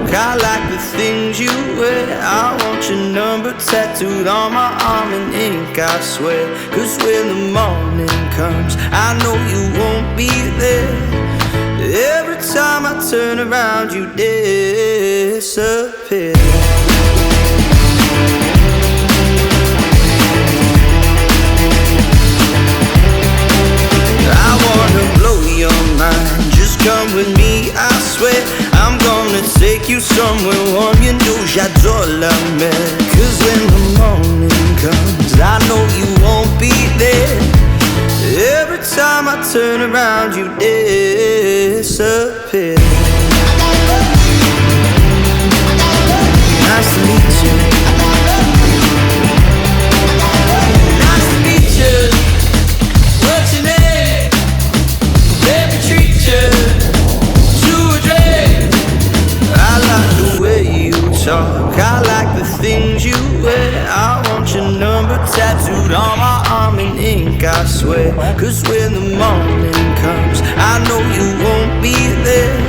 I like the things you wear. I want your number tattooed on my arm in ink, I swear. Cause when the morning comes, I know you won't be there. Every time I turn around, you disappear. I wanna blow your mind, just come with me, I swear. I'm gonna take you somewhere warm, you know j'adore la mer. Cause when the morning comes, I know you won't be there. Every time I turn around, you disappear. Nice to meet you. Nice to meet you. What's your name? Let me treat you to a drink. I like the way you talk, I like the things you wear. I want your number tattooed on my arm in ink, I swear. Cause when the morning comes, I know you won't be there.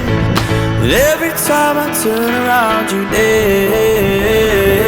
Every time I turn around, you there.